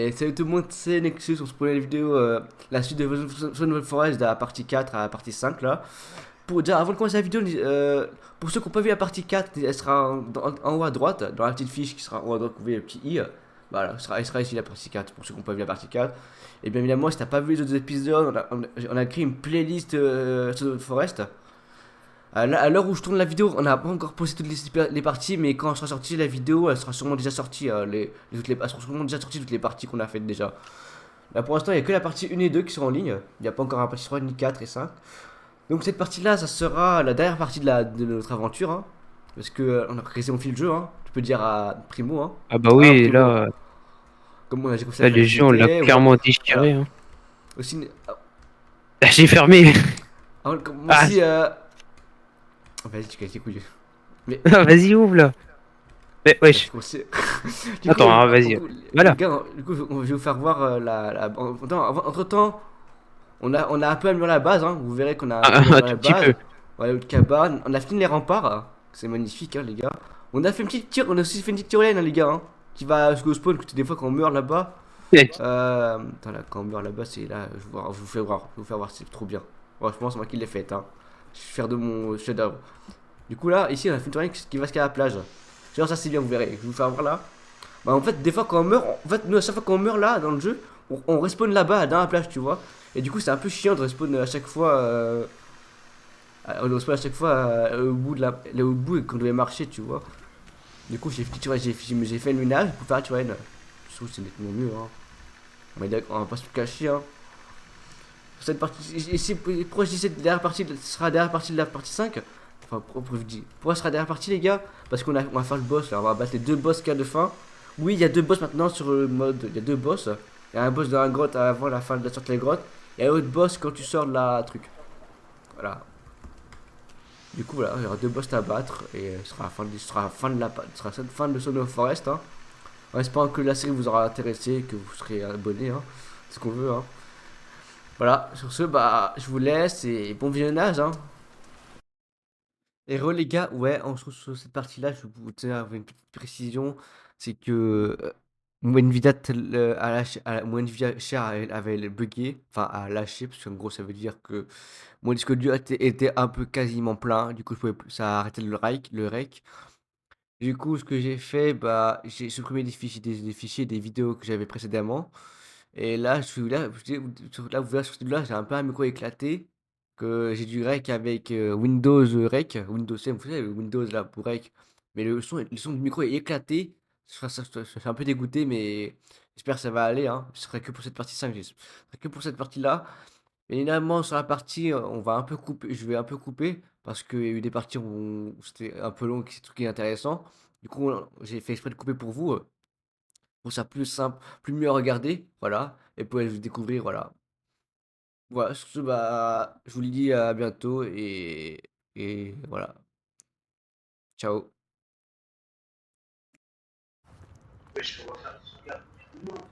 Et salut tout le monde, c'est Nexus, on se prenait la vidéo, la suite de Zone Forest de la partie 4 à la partie 5 là. Pour, déjà, avant de commencer la vidéo, pour ceux qui n'ont pas vu la partie 4, elle sera en haut à droite, dans la petite fiche qui sera en haut à droite, vous voyez le petit i. Voilà, elle sera ici la partie 4 pour ceux qui n'ont pas vu la partie 4. Et bien évidemment, si t'as pas vu les autres épisodes, on a créé une playlist Zone Forest. À l'heure où je tourne la vidéo, on n'a pas encore posté toutes les parties, mais quand sera sortie la vidéo, elle sera sûrement déjà sortie. Elles seront sûrement déjà sorties toutes les parties qu'on a faites déjà. Là pour l'instant, il n'y a que la partie 1 et 2 qui sont en ligne. Il n'y a pas encore la partie 3, ni 4 et 5. Donc cette partie-là, ça sera la dernière partie de notre aventure. Hein, parce que on a réalisé mon fil de jeu. Hein, tu peux dire à Primo. Hein, Ah bah voilà, oui, là, comment j'ai commencé à là faire le des jeu on l'a unités. clairement Voilà. déchiré. Hein. Aussi, Ah, j'ai fermé. Ah, aussi vas-y, tu casses les couilles. Mais vas-y ouvre là. Mais bah, wesh. du coup, du coup, Attends, hein, vas-y. les Voilà. gars, du coup, je vais vous faire voir entre temps, on a un peu amélioré la base, hein. Vous verrez qu'on a un peu Un amélioré la tout petit peu. base. Voilà, une cabane. On a fini les remparts, hein. C'est magnifique, hein, les gars. On a aussi fait une petite tyrolienne, hein, les gars, hein, qui va jusqu'au spawn, que des fois quand on meurt là-bas. Attends, là, quand on meurt là-bas, c'est là, je vous fais voir, c'est trop bien. Franchement, c'est moi qui l'ai fait, hein. Je suis fier de mon chef-d'œuvre. Du coup, là, ici, on a fait une tyrolienne qui va jusqu'à la plage. Genre, ça, c'est bien, vous verrez. Je vais vous faire voir là. Bah, en fait, des fois, quand on meurt, en fait, nous, à chaque fois qu'on meurt là, dans le jeu, on respawn là-bas, dans la plage, tu vois. Et du coup, c'est un peu chiant de respawn à chaque fois. On respawn à chaque fois au bout au bout et qu'on devait marcher, tu vois. Du coup, tu vois, j'ai fait le ménage pour faire, tu vois, je trouve que c'est nettement mieux, hein. Mais d'accord, on va pas se le cacher, hein. Cette partie, ici, pourquoi je dis cette dernière partie, ce sera la dernière partie de la partie 5. Enfin, pourquoi je dis, pourquoi ce sera la dernière partie, les gars? Parce on va faire le boss, là, on va battre les deux boss qu'il y a de fin. Oui, il y a deux boss maintenant sur le mode, il y a deux boss. Il y a un boss dans la grotte avant la fin de la sortie de la grotte. Et un autre boss quand tu sors de la truc. Voilà. Du coup, voilà, il y aura deux boss à battre. Et ce sera la fin ce sera la fin de Son of Forest, hein. En espérant que la série vous aura intéressé, que vous serez abonné, hein. C'est ce qu'on veut, hein. Voilà, sur ce, bah, je vous laisse et bon visionnage, hein. Et les gars, ouais, on se retrouve sur cette partie-là, je vais vous tenir avec une petite précision, c'est que mon Nvidia, mon Nvidia cher avait bugué, enfin a lâché, parce qu'en gros ça veut dire que mon disque dur était un peu quasiment plein, du coup je pouvais plus, ça a arrêté le rec. Du coup ce que j'ai fait, bah j'ai supprimé des fichiers, des vidéos que j'avais précédemment, et là, là, vous verrez sur celui-là, j'ai un peu un micro éclaté. Que j'ai du rec avec Windows rec. Windows, vous savez, le Windows là pour rec. Mais le son du micro est éclaté. Je suis un peu dégoûté, mais j'espère que ça va aller, hein. Ce serait que pour cette partie 5. Ce serait que pour cette partie-là. Mais évidemment, sur la partie, on va un peu couper. Je vais un peu couper. Parce qu'il y a eu des parties où c'était un peu long, qui truc intéressant. Du coup, j'ai fait exprès de couper pour vous. Pour ça plus simple, plus mieux à regarder, voilà, et pour le découvrir, voilà. Voilà, sur ce, bah, je vous le dis à bientôt et voilà. Ciao.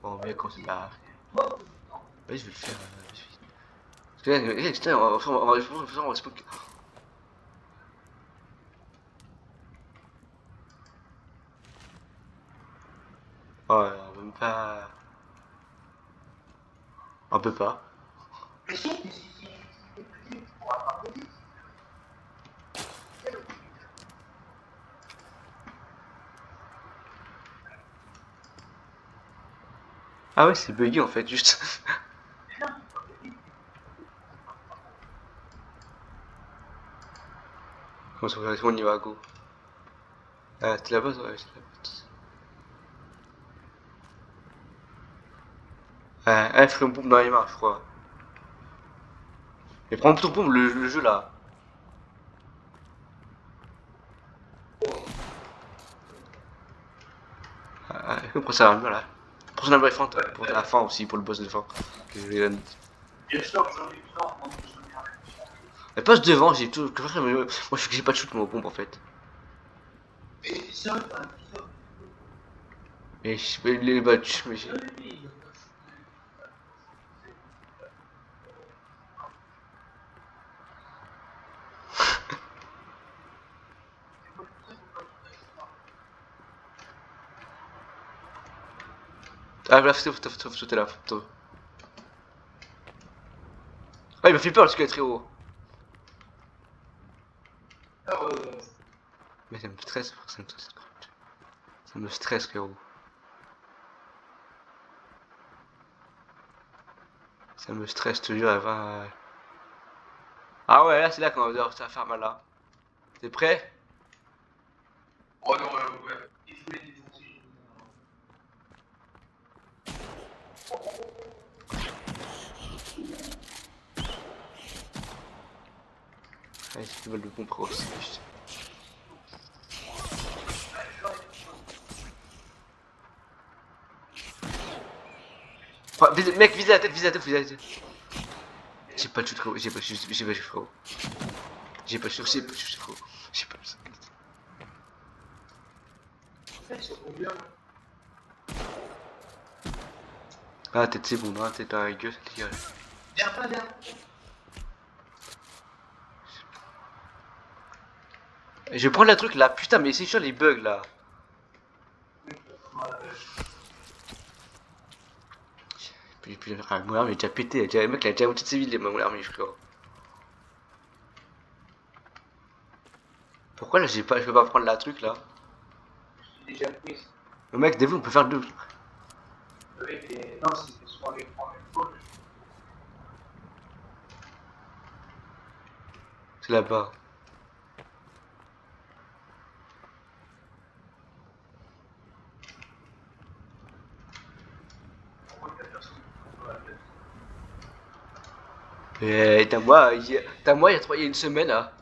Bon, bien quand c'est bah, vas-y, je vais le faire. Putain, on va se ouais, on peut pas. On peut pas. Ah ouais, c'est buggy en fait, juste. On y va, go. Ah, c'était la base, ouais, c'était la base. Ouais, fais une bombe dans les mains, je crois. Mais prends ton bombe, le jeu là. Prends ça à la main là. Prends ça à la fin, pour la fin aussi, pour le boss de fin. Que je vais elle passe devant, j'ai tout. Moi, j'ai pas de shoot, moi, aux bombes en fait. Mais je vais les battre, mais j'ai. Ah, là, faut sauter là, faut. Ah, il m'a fait peur le squelette très haut. Mais ça me stresse, ça me stresse. Ça me stresse, frérot. Ça me stresse, je te jure, elle va. Ah ouais, là, c'est là qu'on va ça va faire mal là. T'es prêt? Oh non, ouais, il faut les défoncer. Allez, c'est mal de bon pro aussi. Enfin, mec, visez la tête, visez la tête, visez la tête. J'ai pas de shoot, frérot, j'ai pas de shoot, frérot. J'ai pas de shoot, frérot. J'ai pas de shoot. Ah, tête, c'est bon, non, tête, la gueule, les gars. Viens pas, viens. Je vais prendre la truc là, putain, mais c'est chiant les bugs là. Puis mon arme est déjà pété, le mec il a déjà moitié de ses vies, mon arme, frérot. Pourquoi là, je peux pas prendre la truc là? J'ai déjà pris. Le mec, des fois, on peut faire deux. Oui, mais non, c'est sur les fois. C'est là-bas. Et t'as moi, il y a une semaine là.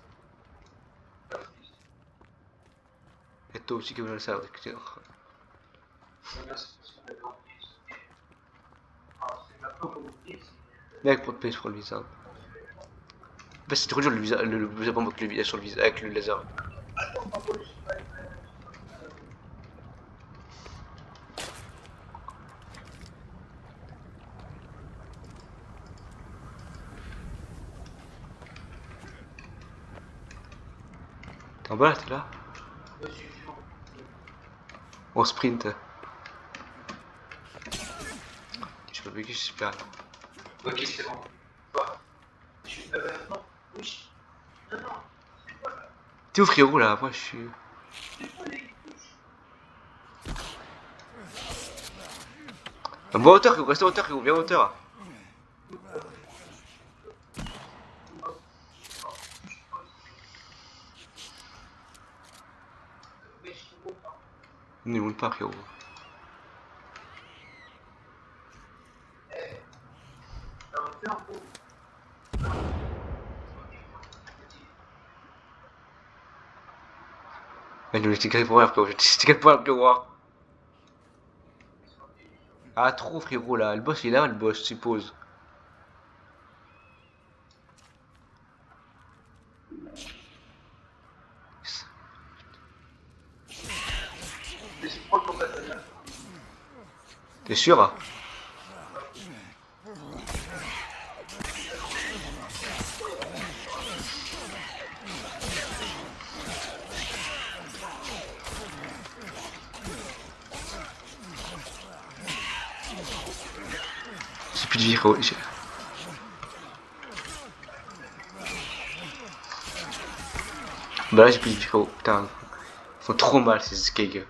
Et toi aussi comme ça, excellent. Mec, pour te payer sur le visage. Bah, c'est trop dur le visage, le bombe avec le visage sur le visage, avec le laser. T'es en bas là, t'es là? On sprint. Je sais pas vécu, j'espère. Ok, c'est bon. Non, oui. Non, non. T'es où frérot là? Moi je suis. Bon hauteur, frérot, reste en hauteur, frérot, viens en hauteur. Ne monte pas, frérot. Mais nous, j'étais quel point, frérot, j'étais quel point, frérot. Ah, trop, frérot, là. Le boss, il est là, le boss, je suppose. T'es sûr? J'ai plus de vie, frérot. Bah là, j'ai plus de vie, frérot. Putain. Ils font trop mal, ces skags.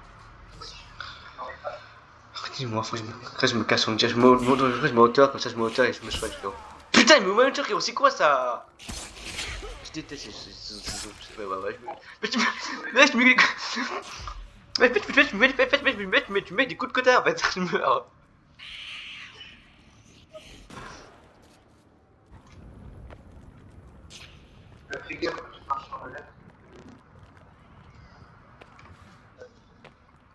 Dis-moi, faut que je me casse son jet. Je me hauteur, comme ça je me hauteur et je me soigne, frérot. Putain, il me met hauteur, frérot, c'est quoi ça? Je déteste ces. Ouais. Mais tu me. Mais tu mets des coups de côté en fait, je meurs.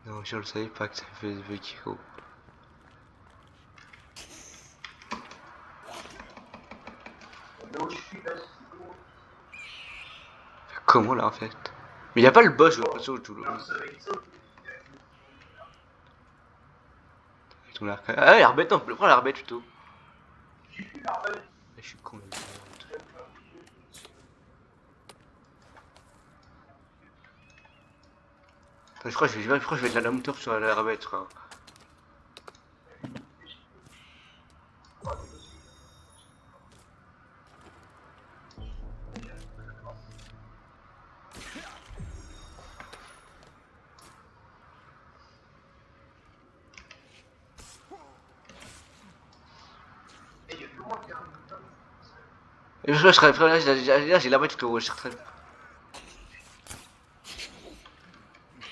Non, je le savais pas que ça fait des Kiro. Comment là en fait? Mais y'a pas le boss, j'ai l'impression tout le. Ah, l'arbette, non, prends l'arbette plutôt. Je suis con. Enfin, je crois que je vais être la moteur sur l'arbette, frère. Et je serais frère, là j'ai la voiture que je serais.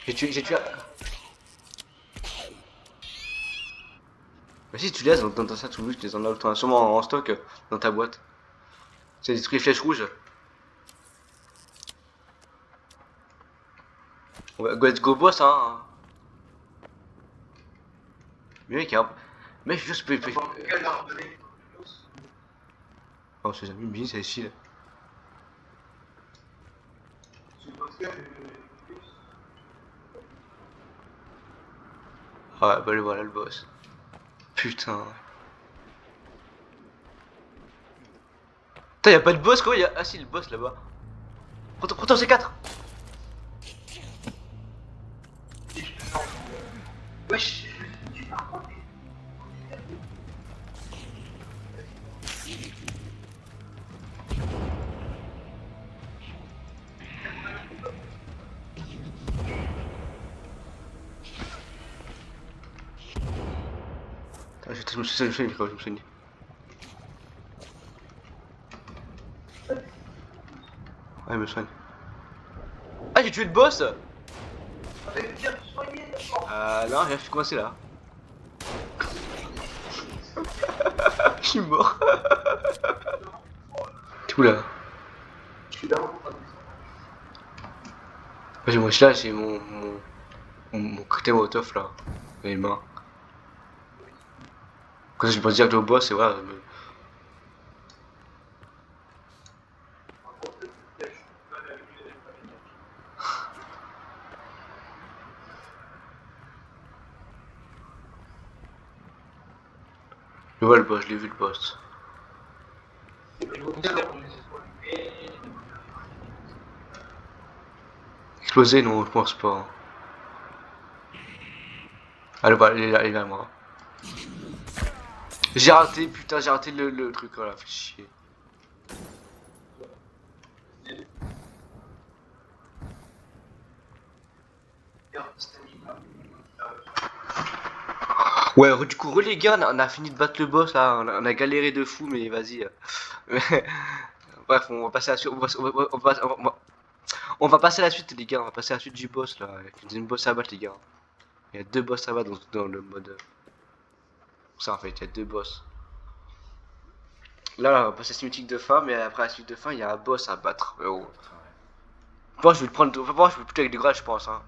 J'ai tué. Mais si tu laisses dans ta sac, tu les en as sûrement en stock dans ta boîte. C'est des trucs flèches rouges. Let's go boss hein. Mais mec, mec, juste peux. Oh, c'est jamais bien, c'est ici là. Ah bah le voilà le boss. Putain. Putain, y'a pas de boss quoi, Ah si, le boss là-bas. Prends-toi C4. Wesh. Je me suis soigné, je me soigne. Ouais, je me soigne. Ah, j'ai tué le boss. Non, je suis coincé là. Je suis mort. T'es où là? Moi je suis là, j'ai mon cocktail molotov là, dans les mains. Quand je pense direct au boss et voilà. Je vois le boss, je l'ai vu le boss. Explosé, non, je pense pas. Allez, bah, il est là, moi. J'ai raté, putain, j'ai raté le truc, voilà, fait chier. Ouais, du coup, les gars, on a fini de battre le boss là, on a galéré de fou, mais vas-y. Bref, on va passer à la suite. On va passer à la suite, les gars, on va passer à la suite du boss là. Il y a une boss à battre, les gars. Il y a deux boss à battre dans le mode. Ça en fait, il y a deux boss. Là, on va passer à la cinématique de fin, mais après la suite de fin, il y a un boss à battre. Oh. Moi, je vais le prendre. Moi, je vais plutôt avec des grades, je pense. Hein.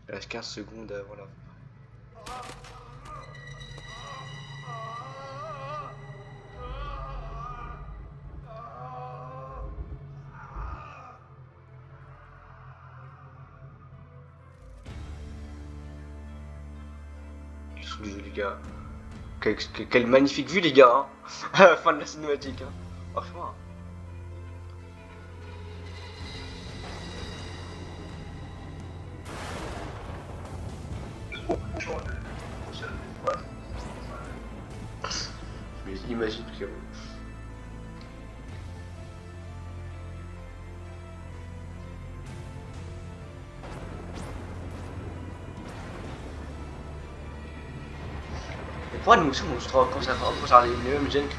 Il reste 15 secondes avant la. Les gars. Quelle magnifique vue, les gars. Hein. À la fin de la cinématique. Hein. Franchement. Mais imagine que. Pourquoi l'animation quand ça arrive les mêmes gènes que.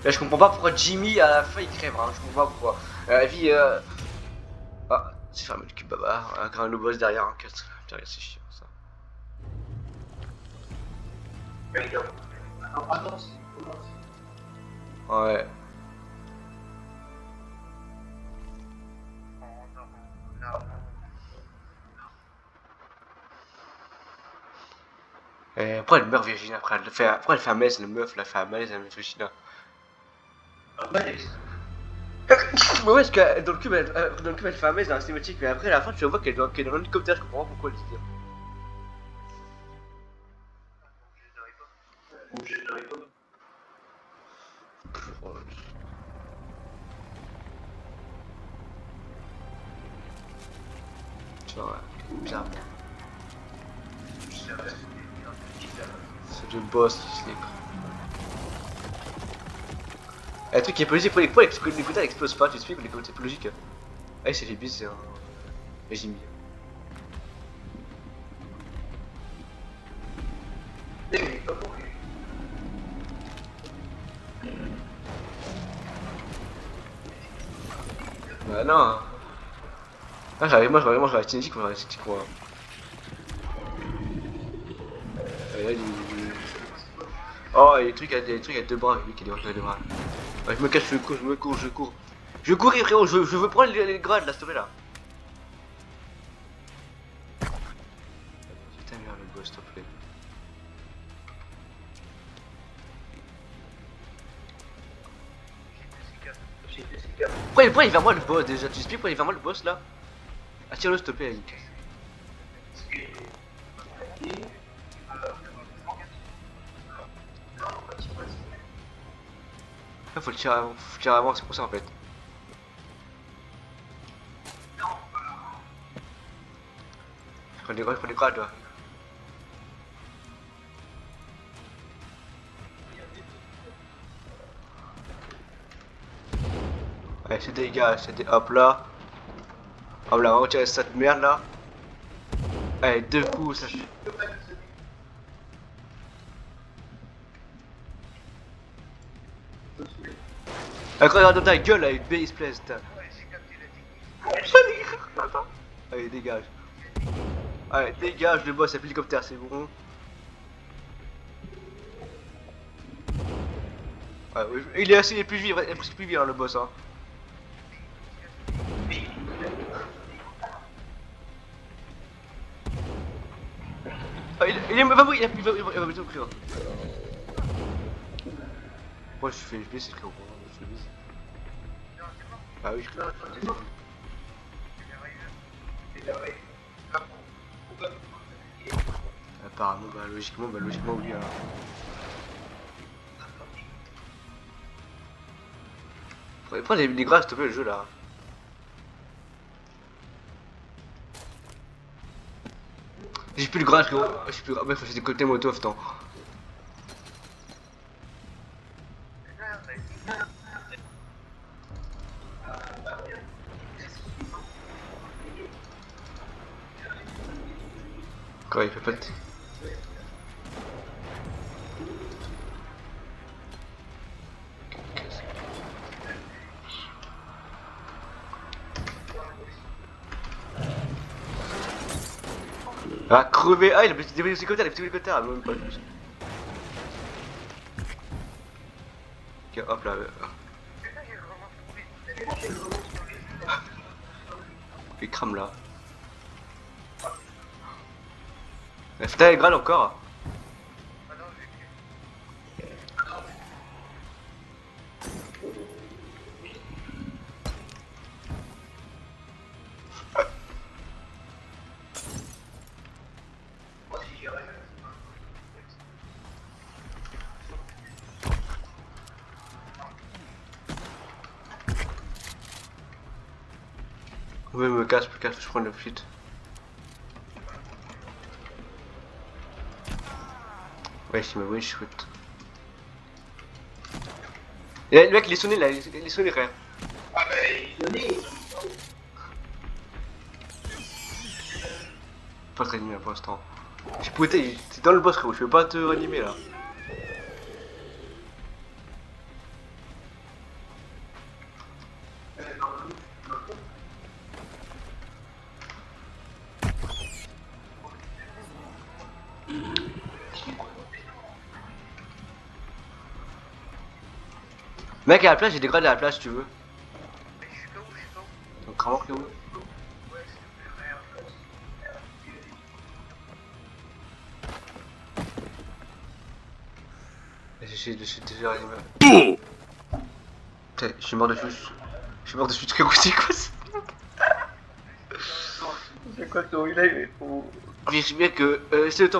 Là, je comprends pas pourquoi Jimmy à la fin il crève, hein. Je comprends pas pourquoi. La vie. Ah, c'est fermé le cul baba. Un le boss derrière, hein. Putain, c'est chiant ça. Ouais. Et après elle meurt Virginia, après elle fait un malaise, la meuf, elle fait un malaise, elle met Virginia. Ouais, parce que dans le cube elle fait un malaise dans la cinématique, mais après à la fin tu vois qu'elle est dans l'hélicoptère, je comprends pas pourquoi elle dit ça. Tu vois, ouais, bizarre. Je bosse, Snake. Le truc qui est plus logique pour les côtés, elle explose pas, tu te fais que les côtés plus logiques. Ah, c'est Libis, c'est un régime. Bah non. Ah, moi j'aurais la cinétique, moi j'aurais la cinétique, moi. Et là, oh, il y a des trucs à deux bras, lui qui est des deux bras. Ouais, je me cache, je cours. Je cours, frérot, je veux prendre les grades là, s'il te plaît là. Putain, merde, le boss, s'il te plaît. Pourquoi il est vers moi le boss déjà? Tu expliques pourquoi il est vers moi le boss là? Attire-le s'il te plaît, Yannick. Faut le tirer avant, c'est pour ça en fait. Je prends des grades là. Ouais, c'est des gars, c'est des hop là. Hop là, on va retirer cette merde là. Allez, deux coups, ça. Regarde dans ta gueule avec base place, putain. Allez, dégage. Allez, dégage, le boss, l'hélicoptère, c'est bon. Ouais, oui, il est plus vivre, il est presque plus vivre le boss, hein. Ah, il va mourir, il va me mourir. Moi je fais HB, c'est frérot, je fais vise. Ah oui, je fais. Apparemment, logiquement oui alors. Prends les grâces s'il te plaît le jeu là. J'ai plus le grâce frérot, j'ai plus le grâce, faut que j'ai des côtés moto, attends. Quoi, il fait pas de... Ah, crever. Ah, il a des petits hélicoptères, même pas plus. Ok, hop là. Il crame là. Putain, les grâles encore. Oui, me casse, je prends le fuite. Ouais, c'est ma bonne chute. Et le mec, il est sonné là, il est sonné, frère. Ah bah, il est donné. Pas très animé là pour l'instant. J'ai pouetté, t'es dans le boss, frérot, je peux pas te réanimer là. Mec, à la place, j'ai des grades à la place si tu veux. Donc, comment que où? J'essaie de déjà réanimer. Putain, je suis mort dessus. Je suis mort dessus, c'est quoi ça? C'est quoi ton relais? Vérifie bien que. Essaie de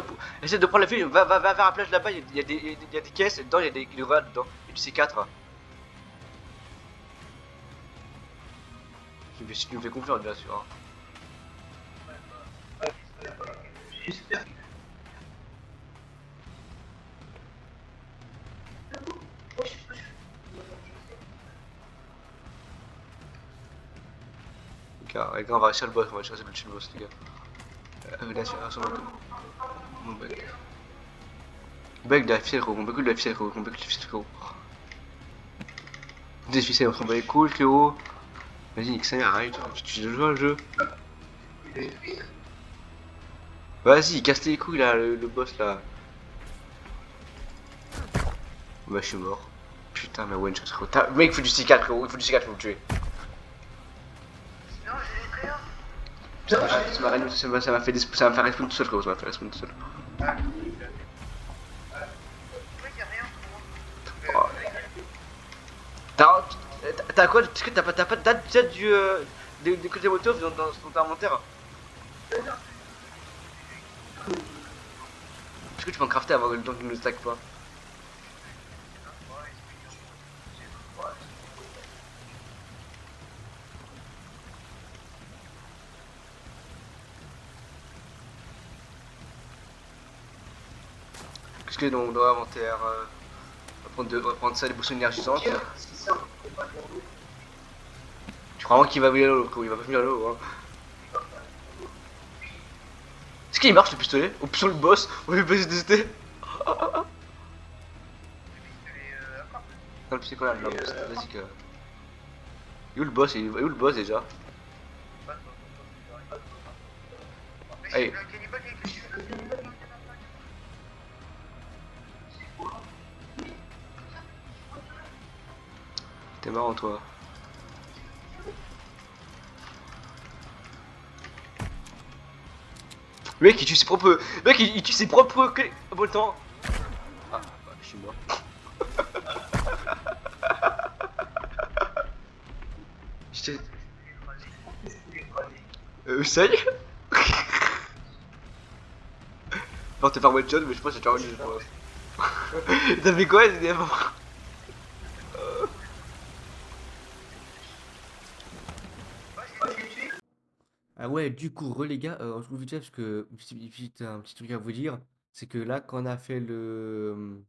prendre la file, va vers la plage là-bas, il y a des caisses, et dedans il y a des grades dedans. Et puis c'est 4. Si tu me fais confiance, bien sûr. Les gars, on va réussir le boss, on va réussir le boss, les gars. Là, c'est mon bug. Bug de la ficelle, gros, mon bug de la ficelle, gros, mon bug de la ficelle, gros. Des ficelles, on s'en bat les couilles, frérot. Vas-y, nique ça, arrête, tu joues le jeu. Vas-y, casse les couilles là, le boss là. Bah, je suis mort. Putain, mais one shot, frérot. Mec, il faut du C4, frérot, il faut du C4 pour me tuer. Ça m'a fait respawn tout seul, frérot, ça m'a fait respawn tout seul. Oh. T'as quoi? Est-ce que t'as pas de date des côtés motos dans ton inventaire? Est-ce que tu peux en crafter avant le temps qu'il nous attaque pas? Qu'est-ce que dans l'inventaire? On va prendre ça, des boussons énergisantes. Tu crois vraiment qu'il va venir à l'eau? Il va pas venir à l'eau, hein. Est-ce qu'il marche le pistolet? Ou sur le boss? On va essayer de tester. Non, le pistolet là, vas-y que... Il est où le boss? Il est où le boss déjà? Allez. T'es marrant toi. Le mec il tue ses propres... Le mec il tue ses propres... Bon temps. Ah, bah, je suis mort. J'étais... ça y est. Non, t'es pas one shot, mais je pense que j'ai déjà rendu, je pense. T'as fait quoi, les mort? Ah ouais, du coup, les gars, on se retrouve vite fait parce que vite, un petit truc à vous dire, c'est que là, quand on a fait le...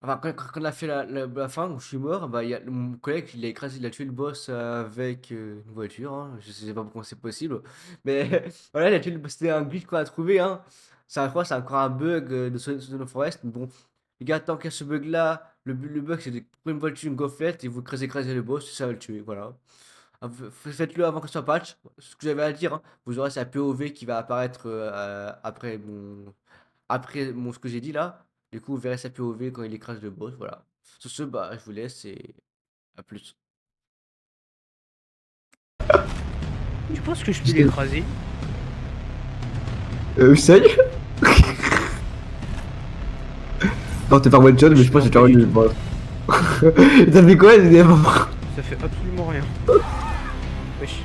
Enfin, quand on a fait la fin, où je suis mort, bah, y a, mon collègue, il a écrasé, il a tué le boss avec une voiture, hein. Je sais pas comment c'est possible, mais voilà, il a tué c'était un glitch qu'on a trouvé, hein. Ça, je crois, c'est encore un bug de Sonic Forest, mais bon, les gars, tant qu'il y a ce bug-là, le bug, c'est de prendre une voiture, une gonflette, et vous écraser le boss, ça va le tuer, voilà. Faites-le avant que ce soit patch. Ce que j'avais à dire, hein, vous aurez sa POV qui va apparaître après ce que j'ai dit là. Du coup, vous verrez sa POV quand il écrase le boss. Voilà. Sur ce, bah, je vous laisse et à plus. Tu penses que je peux l'écraser? Ça y est. Non, t'es pas one shot, mais je pense que j'ai déjà rendu le boss. T'as fait quoi, Ça fait absolument rien. Wesh.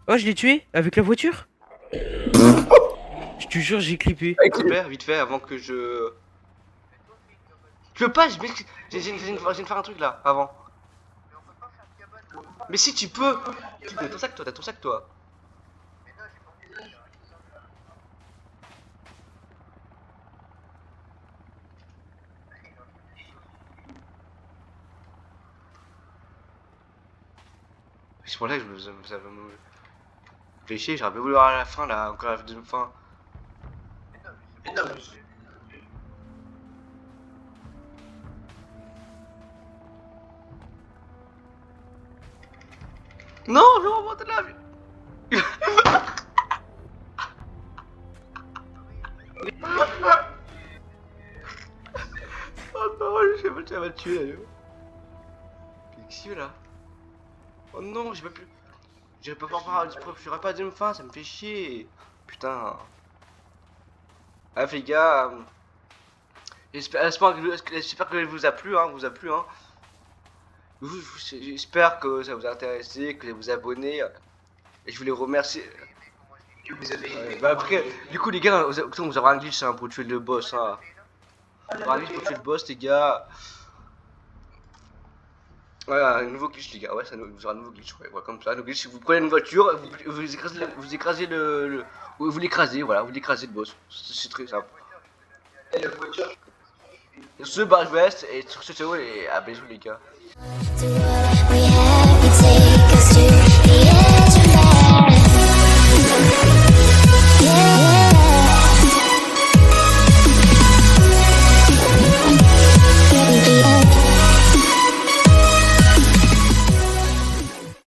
Oh, je l'ai tué avec la voiture. Je te jure, j'ai clippé. Super, vite fait, avant que je... Tu peux pas, j'ai de faire un truc là, avant. Mais si tu peux. T'as ton sac toi. C'est pour ça que ça va me... J'ai chier, j'aurais pas voulu voir à la fin là, encore la deuxième fin. Non, je remonte là. Oh non, je sais pas, tu vas me tuer là. Qu'est-ce que là? Oh non, j'ai pas pu. J'aurais pas j'aurais pas deuxième fin, ça me fait chier. Putain. Ah les gars, j'espère que elle vous a plu, hein, J'espère que ça vous a intéressé, que vous vous abonnez. Et je voulais remercier. Bah après, du coup les gars, vous aurez un glitch hein, pour tuer le boss. Hein. Vous aurez un glitch pour tuer le boss les gars. Voilà, un nouveau glitch les gars, ouais, vous aurez un nouveau glitch, ouais, comme ça, le glitch, vous prenez une voiture, vous écrasez vous l'écrasez, voilà, vous l'écrasez le boss, c'est très simple. Ce bah je vous laisse, et sur ce et à bisous les gars.